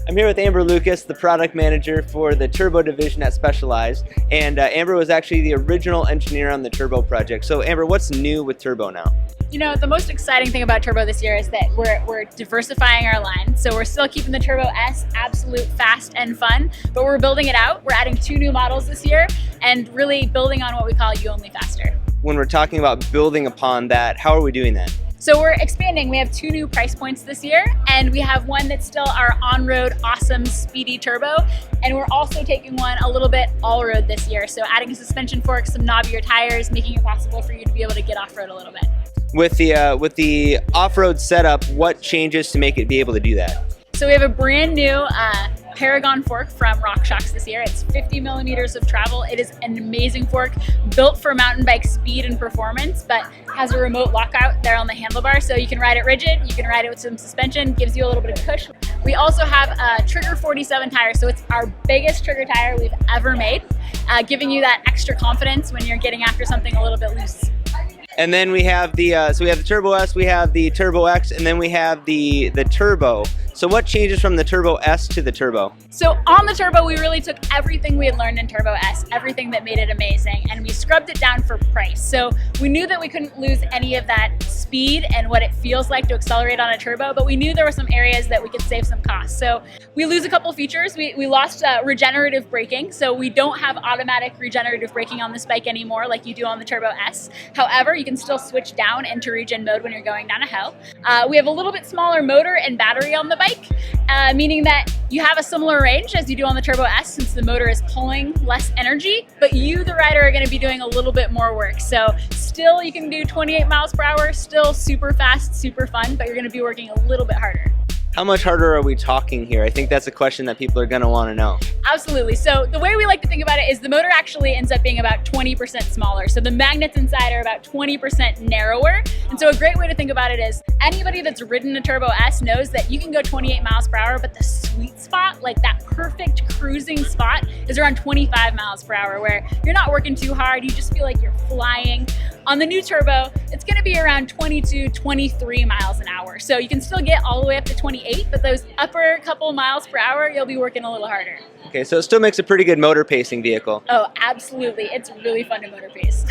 I'm here with Amber Lucas, the product manager for the turbo division at Specialized. And Amber was actually the original engineer on the turbo project. So Amber, what's new with turbo now? You know, the most exciting thing about turbo this year is that we're diversifying our line. So we're still keeping the Turbo S absolute fast and fun, but we're building it out. We're adding 2 new models this year and really building on what we call You Only Faster. When we're talking about building upon that, how are we doing that? So we're expanding. We have 2 new price points this year, and we have one that's still our on-road, awesome, speedy turbo, and we're also taking one a little bit all-road this year. So adding a suspension fork, some knobbier tires, making it possible for you to be able to get off-road a little bit. With the off-road setup, what changes to make it be able to do that? So we have a brand new Paragon Fork from RockShox this year. It's 50 millimeters of travel. It is an amazing fork, built for mountain bike speed and performance, but has a remote lockout there on the handlebar, so you can ride it rigid, you can ride it with some suspension, gives you a little bit of push. We also have a Trigger 47 tire, so it's our biggest trigger tire we've ever made, giving you that extra confidence when you're getting after something a little bit loose. And then we have the Turbo S, we have the Turbo X, and then we have the Turbo. So what changes from the Turbo S to the Turbo? So on the Turbo, we really took everything we had learned in Turbo S, everything that made it amazing, and we scrubbed it down for price. So we knew that we couldn't lose any of that speed and what it feels like to accelerate on a turbo, but we knew there were some areas that we could save some costs. So we lose a couple features. We lost regenerative braking, so we don't have automatic regenerative braking on this bike anymore like you do on the Turbo S. However, you can still switch down into regen mode when you're going down a hill. We have a little bit smaller motor and battery on the bike, meaning that you have a similar range as you do on the Turbo S since the motor is pulling less energy, but you, the rider, are going to be doing a little bit more work. So still you can do 28 miles per hour, still super fast, super fun, but you're going to be working a little bit harder. How much harder are we talking here? I think that's a question that people are going to want to know. Absolutely. So the way we like to think about it is the motor actually ends up being about 20% smaller. So the magnets inside are about 20% narrower. And so a great way to think about it is anybody that's ridden a Turbo S knows that you can go 28 miles per hour, but the sweet spot, like that perfect cruising spot, is around 25 miles per hour, where you're not working too hard, you just feel like you're flying. On the new Turbo, it's going to be around 22, 23 miles an hour. So you can still get all the way up to 28, but those upper couple miles per hour, you'll be working a little harder. Okay, so it still makes a pretty good motor pacing vehicle. Oh, absolutely. It's really fun to motor pace.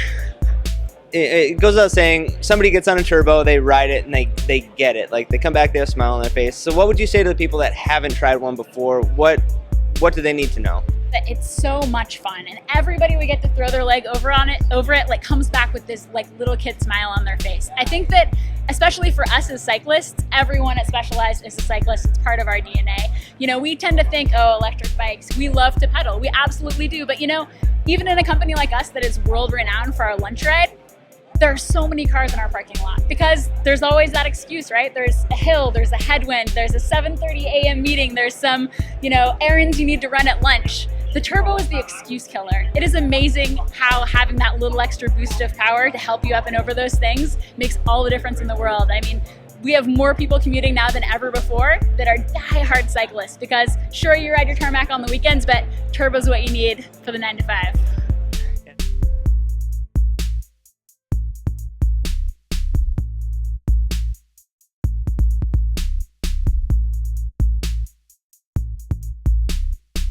It goes without saying, somebody gets on a turbo, they ride it, and they get it. Like, they come back, they have a smile on their face. So what would you say to the people that haven't tried one before? What do they need to know? That it's so much fun, and everybody we get to throw their leg over it like comes back with this like little kid smile on their face. I think that especially for us as cyclists, everyone at Specialized is a cyclist. It's part of our DNA. You know, we tend to think, oh, electric bikes, we love to pedal. We absolutely do, but you know, even in a company like us that is world renowned for our lunch ride, there are so many cars in our parking lot because there's always that excuse, right? There's a hill, there's a headwind, there's a 7:30 a.m. meeting, there's some, you know, errands you need to run at lunch. The Turbo is the excuse killer. It is amazing how having that little extra boost of power to help you up and over those things makes all the difference in the world. I mean, we have more people commuting now than ever before that are die-hard cyclists because sure, you ride your tarmac on the weekends, but Turbo's what you need for the 9 to 5.